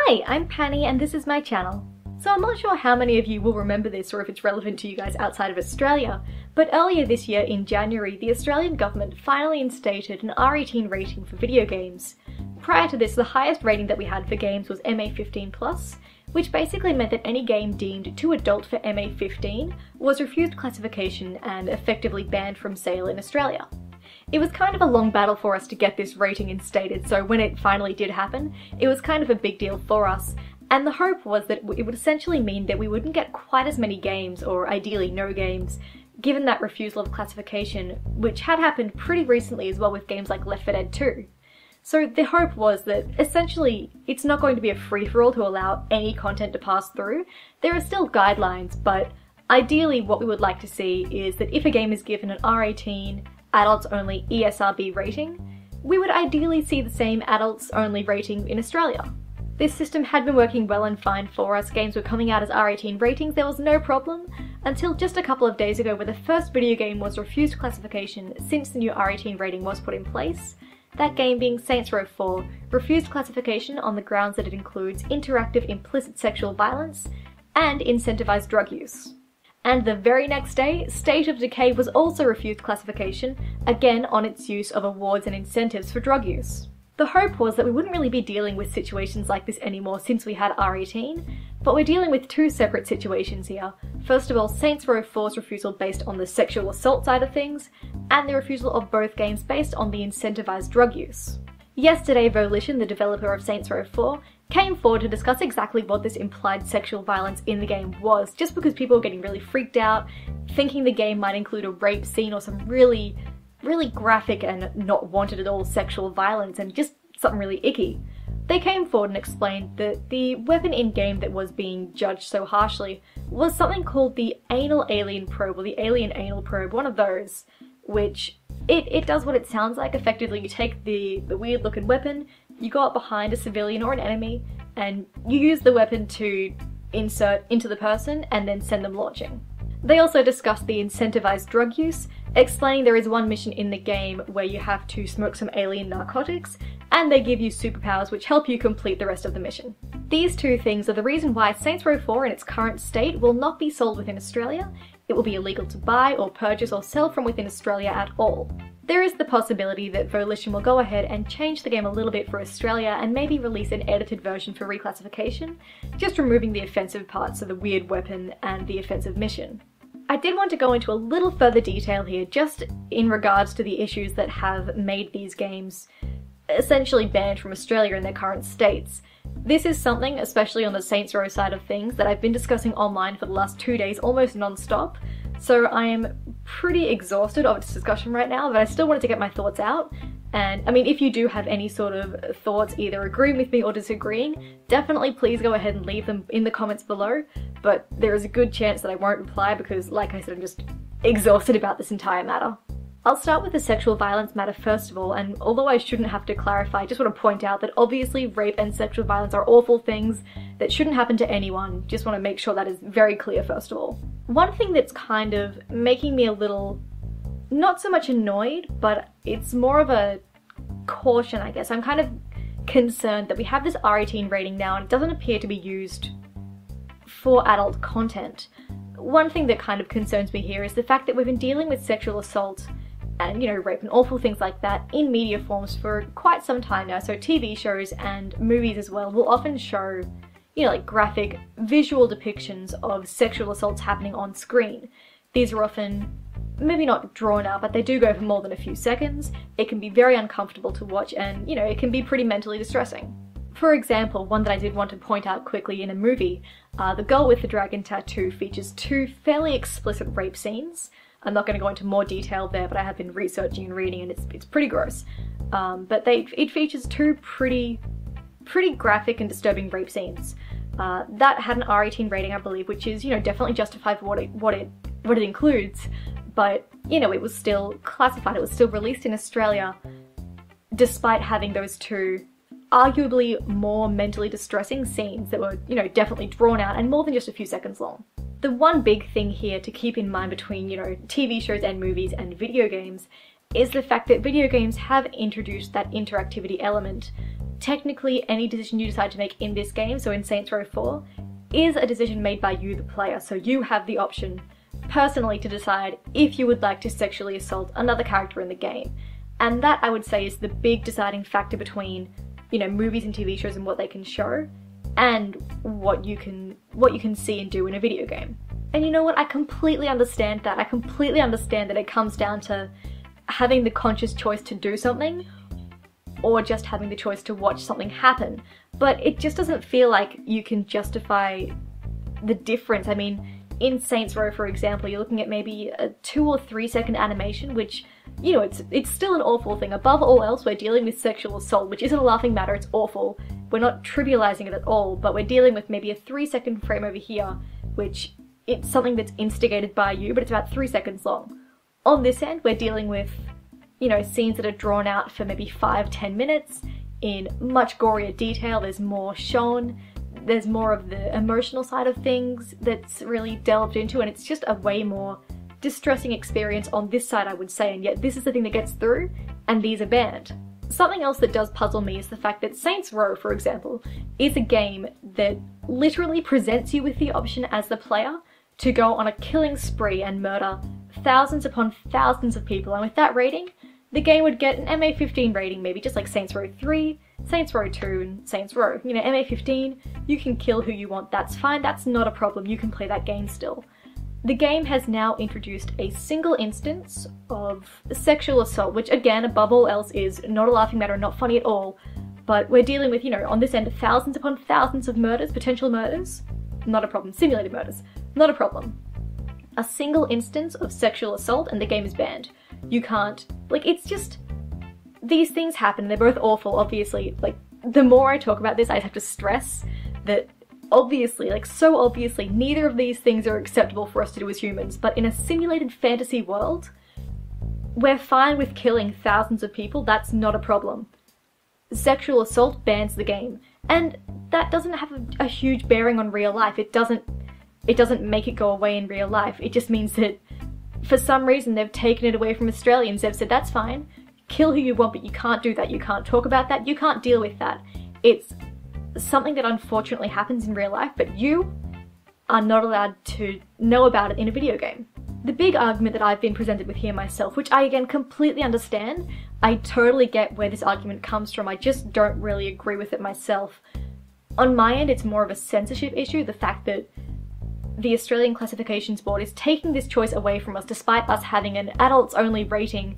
Hi, I'm Panny and this is my channel. So I'm not sure how many of you will remember this or if it's relevant to you guys outside of Australia, but earlier this year in January, the Australian government finally instated an R18 rating for video games. Prior to this, the highest rating that we had for games was MA15+, which basically meant that any game deemed too adult for MA15 was refused classification and effectively banned from sale in Australia. It was kind of a long battle for us to get this rating instated, so when it finally did happen, it was kind of a big deal for us, and the hope was that it would essentially mean that we wouldn't get quite as many games, or ideally no games, given that refusal of classification, which had happened pretty recently as well with games like Left 4 Dead 2. So the hope was that essentially it's not going to be a free-for-all to allow any content to pass through. There are still guidelines, but ideally what we would like to see is that if a game is given an R18, adults only ESRB rating, we would ideally see the same adults only rating in Australia. This system had been working well and fine for us. Games were coming out as R18 ratings, there was no problem, until just a couple of days ago where the first video game was refused classification since the new R18 rating was put in place. That game being Saints Row 4, refused classification on the grounds that it includes interactive implicit sexual violence and incentivized drug use. And the very next day, State of Decay was also refused classification, again on its use of awards and incentives for drug use. The hope was that we wouldn't really be dealing with situations like this anymore since we had R18, but we're dealing with two separate situations here. First of all, Saints Row 4's refusal based on the sexual assault side of things, and the refusal of both games based on the incentivized drug use. Yesterday, Volition, the developer of Saints Row 4, came forward to discuss exactly what this implied sexual violence in the game was, just because people were getting really freaked out, thinking the game might include a rape scene or some really graphic and not wanted at all sexual violence and just something really icky. They came forward and explained that the weapon in-game that was being judged so harshly was something called the Anal Alien Probe, or the Alien Anal Probe, one of those, which it does what it sounds like. Effectively, you take the weird looking weapon, you go up behind a civilian or an enemy, and you use the weapon to insert into the person and then send them launching. They also discussed the incentivized drug use, explaining there is one mission in the game where you have to smoke some alien narcotics, and they give you superpowers which help you complete the rest of the mission. These two things are the reason why Saints Row 4 in its current state will not be sold within Australia. It will be illegal to buy or purchase or sell from within Australia at all. There is the possibility that Volition will go ahead and change the game a little bit for Australia and maybe release an edited version for reclassification, just removing the offensive parts of the weird weapon and the offensive mission. I did want to go into a little further detail here, just in regards to the issues that have made these games essentially banned from Australia in their current states. This is something, especially on the Saints Row side of things, that I've been discussing online for the last 2 days almost non-stop, so I am pretty exhausted of this discussion right now, but I still wanted to get my thoughts out. And I mean, if you do have any sort of thoughts either agreeing with me or disagreeing, definitely please go ahead and leave them in the comments below, but there is a good chance that I won't reply because, like I said, I'm just exhausted about this entire matter. I'll start with the sexual violence matter first of all, and although I shouldn't have to clarify, I just want to point out that obviously rape and sexual violence are awful things that shouldn't happen to anyone. Just want to make sure that is very clear first of all. One thing that's kind of making me a little, not so much annoyed, but it's more of a caution, I guess. I'm kind of concerned that we have this R18 rating now and it doesn't appear to be used for adult content. One thing that kind of concerns me here is the fact that we've been dealing with sexual assault and, you know, rape and awful things like that in media forms for quite some time now. So TV shows and movies as well will often show, you know, like graphic visual depictions of sexual assaults happening on screen. These are often maybe not drawn out, but they do go for more than a few seconds. It can be very uncomfortable to watch and, you know, it can be pretty mentally distressing. For example, one that I did want to point out quickly in a movie, The Girl with the Dragon Tattoo features 2 fairly explicit rape scenes. I'm not going to go into more detail there, but I have been researching and reading and it's pretty gross. But it features 2 pretty graphic and disturbing rape scenes. That had an R18 rating, I believe, which is, you know, definitely justified for what it includes, but, you know, it was still classified, it was still released in Australia, despite having those 2 arguably more mentally distressing scenes that were, you know, definitely drawn out and more than just a few seconds long. The one big thing here to keep in mind between, you know, TV shows and movies and video games is the fact that video games have introduced that interactivity element technically any decision you decide to make in this game, so in Saints Row 4, is a decision made by you, the player, so you have the option personally to decide if you would like to sexually assault another character in the game. And that, I would say, is the big deciding factor between, you know, movies and TV shows and what they can show, and what you can see and do in a video game. And you know what, I completely understand that. I completely understand that it comes down to having the conscious choice to do something, or just having the choice to watch something happen. But it just doesn't feel like you can justify the difference. I mean, in Saints Row, for example, you're looking at maybe a 2 or 3 second animation, which, you know, it's still an awful thing. Above all else, we're dealing with sexual assault, which isn't a laughing matter, it's awful. We're not trivializing it at all, but we're dealing with maybe a 3 second frame over here, which it's something that's instigated by you, but it's about 3 seconds long. On this end, we're dealing with, you know, scenes that are drawn out for maybe 5-10 minutes in much gorier detail. There's more shown, there's more of the emotional side of things that's really delved into, and it's just a way more distressing experience on this side, I would say, and yet this is the thing that gets through, and these are banned. Something else that does puzzle me is the fact that Saints Row, for example, is a game that literally presents you with the option as the player to go on a killing spree and murder thousands upon thousands of people, and with that rating, the game would get an MA15 rating, maybe just like Saints Row 3, Saints Row 2, and Saints Row. You know, MA15, you can kill who you want, that's fine, that's not a problem, you can play that game still. The game has now introduced a single instance of sexual assault, which again, above all else, is not a laughing matter, not funny at all, but we're dealing with, you know, on this end, thousands upon thousands of murders, potential murders, not a problem. Simulated murders, not a problem. A single instance of sexual assault and the game is banned. You can't, like, it's just, these things happen, they're both awful, obviously. Like, the more I talk about this, I have to stress that obviously, like so obviously, neither of these things are acceptable for us to do as humans, but in a simulated fantasy world, we're fine with killing thousands of people, that's not a problem. Sexual assault bans the game, and that doesn't have a huge bearing on real life. It doesn't make it go away in real life. It just means that for some reason they've taken it away from Australians. They've said, that's fine, kill who you want, but you can't do that, you can't talk about that, you can't deal with that. It's something that unfortunately happens in real life, but you are not allowed to know about it in a video game. The big argument that I've been presented with here myself, which I again completely understand, I totally get where this argument comes from, I just don't really agree with it myself. On my end, it's more of a censorship issue, the fact that the Australian Classifications Board is taking this choice away from us despite us having an adults-only rating,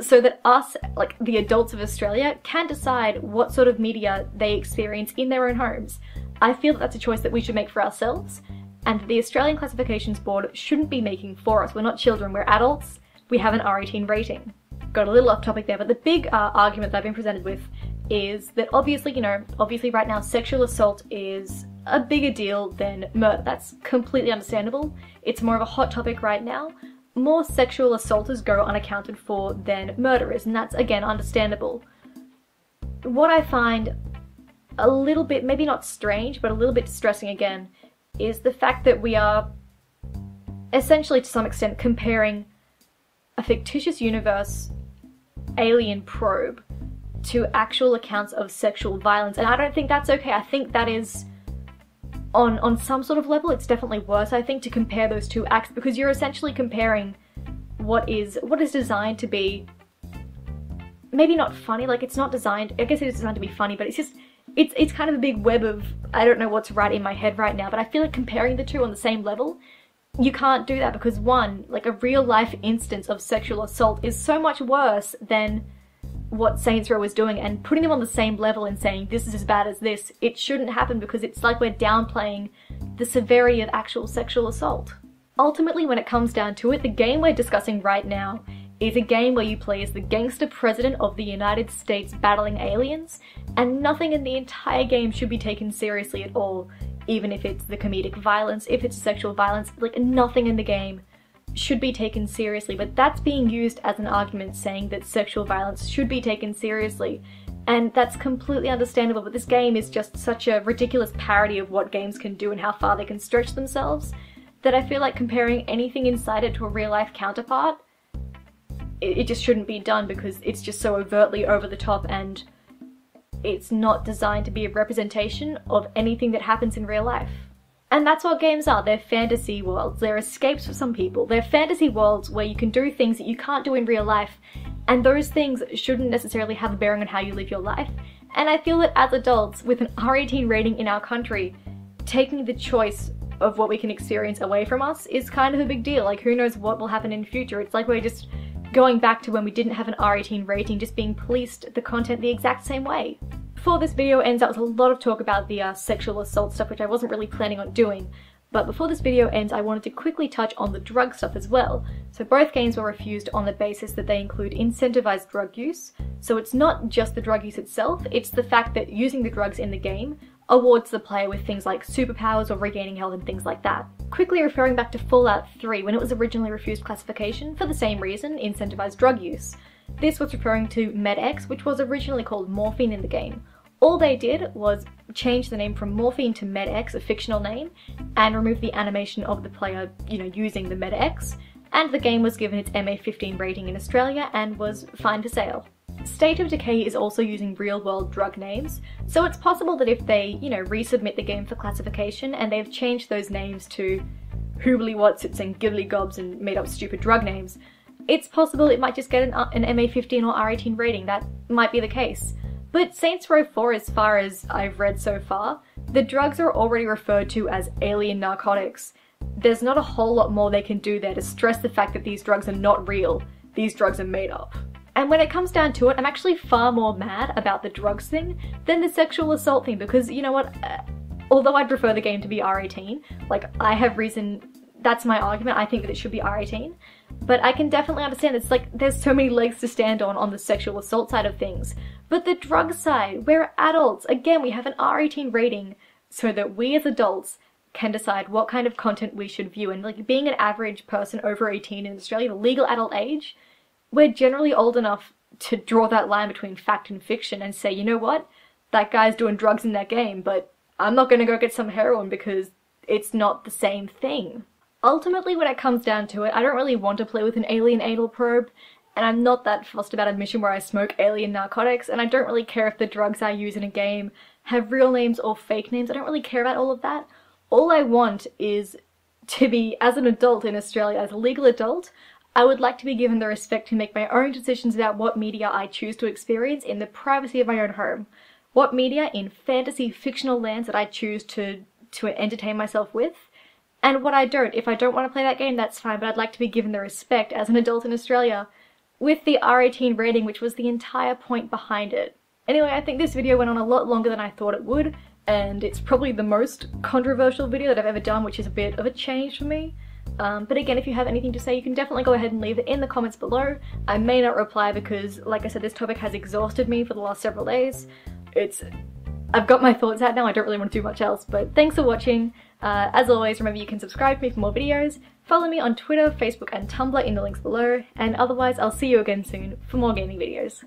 so that us, like the adults of Australia, can decide what sort of media they experience in their own homes. I feel that that's a choice that we should make for ourselves, and the Australian Classifications Board shouldn't be making for us. We're not children, we're adults, we have an R18 rating. Got a little off topic there, but the big argument that I've been presented with is that obviously, you know, obviously right now sexual assault is a bigger deal than murder. That's completely understandable. It's more of a hot topic right now. More sexual assaulters go unaccounted for than murderers, and that's again understandable. What I find a little bit, maybe not strange, but a little bit distressing again, is the fact that we are essentially to some extent comparing a fictitious universe alien probe to actual accounts of sexual violence, and I don't think that's okay. I think that is, on some sort of level, it's definitely worse, I think, to compare those two acts, because you're essentially comparing what is designed to be, maybe not funny, like it's not designed, I guess it is designed to be funny, but it's just, it's kind of a big web of, I don't know what's right in my head right now, but I feel like comparing the two on the same level, you can't do that, because one, like a real life instance of sexual assault is so much worse than what Saints Row is doing, and putting them on the same level and saying this is as bad as this, it shouldn't happen, because it's like we're downplaying the severity of actual sexual assault. Ultimately, when it comes down to it, the game we're discussing right now is a game where you play as the gangster president of the United States battling aliens, and nothing in the entire game should be taken seriously at all, even if it's the comedic violence, if it's sexual violence, like nothing in the game should be taken seriously, but that's being used as an argument saying that sexual violence should be taken seriously, and that's completely understandable, but this game is just such a ridiculous parody of what games can do and how far they can stretch themselves, that I feel like comparing anything inside it to a real life counterpart, it just shouldn't be done, because it's just so overtly over the top, and it's not designed to be a representation of anything that happens in real life. And that's what games are. They're fantasy worlds. They're escapes for some people. They're fantasy worlds where you can do things that you can't do in real life, and those things shouldn't necessarily have a bearing on how you live your life. And I feel that as adults, with an R18 rating in our country, taking the choice of what we can experience away from us is kind of a big deal. Like, who knows what will happen in the future? It's like we're just going back to when we didn't have an R18 rating, just being policed the content the exact same way. Before this video ends, that was a lot of talk about the sexual assault stuff, which I wasn't really planning on doing. But before this video ends, I wanted to quickly touch on the drug stuff as well. So both games were refused on the basis that they include incentivized drug use. So it's not just the drug use itself, it's the fact that using the drugs in the game awards the player with things like superpowers or regaining health and things like that. Quickly referring back to Fallout 3, when it was originally refused classification for the same reason, incentivized drug use. This was referring to MedX, which was originally called morphine in the game. All they did was change the name from morphine to MedX, a fictional name, and remove the animation of the player, using the MedX, and the game was given its MA15 rating in Australia and was fine for sale. State of Decay is also using real-world drug names, so it's possible that if they, resubmit the game for classification and they've changed those names to Hoobly Watsits and Gibbly Gobs and made up stupid drug names, it's possible it might just get an MA15 or R18 rating. That might be the case. But Saints Row 4, as far as I've read so far, the drugs are already referred to as alien narcotics. There's not a whole lot more they can do there to stress the fact that these drugs are not real. These drugs are made up. And when it comes down to it, I'm actually far more mad about the drugs thing than the sexual assault thing, because you know what, although I'd prefer the game to be R18, I have reason, that's my argument, I think that it should be R18, but I can definitely understand it's there's so many legs to stand on the sexual assault side of things. But the drug side, we're adults, again, we have an R18 rating so that we as adults can decide what kind of content we should view, and being an average person over 18 in Australia, the legal adult age, we're generally old enough to draw that line between fact and fiction and say, you know what, that guy's doing drugs in that game, but I'm not gonna go get some heroin because it's not the same thing. Ultimately, when it comes down to it, I don't really want to play with an alien anal probe, and I'm not that fussed about a mission where I smoke alien narcotics, and I don't really care if the drugs I use in a game have real names or fake names. I don't really care about all of that. All I want is to be, as an adult in Australia, as a legal adult, I would like to be given the respect to make my own decisions about what media I choose to experience in the privacy of my own home. What media in fantasy fictional lands that I choose to entertain myself with, and what I don't. If I don't want to play that game, that's fine, but I'd like to be given the respect as an adult in Australia with the R18 rating, which was the entire point behind it. Anyway, I think this video went on a lot longer than I thought it would, and it's probably the most controversial video that I've ever done, which is a bit of a change for me. But again, if you have anything to say, you can definitely go ahead and leave it in the comments below. I may not reply because, like I said, this topic has exhausted me for the last several days. I've got my thoughts out now, I don't really want to do much else, but thanks for watching. As always, remember you can subscribe to me for more videos, follow me on Twitter, Facebook and Tumblr in the links below, and otherwise I'll see you again soon for more gaming videos.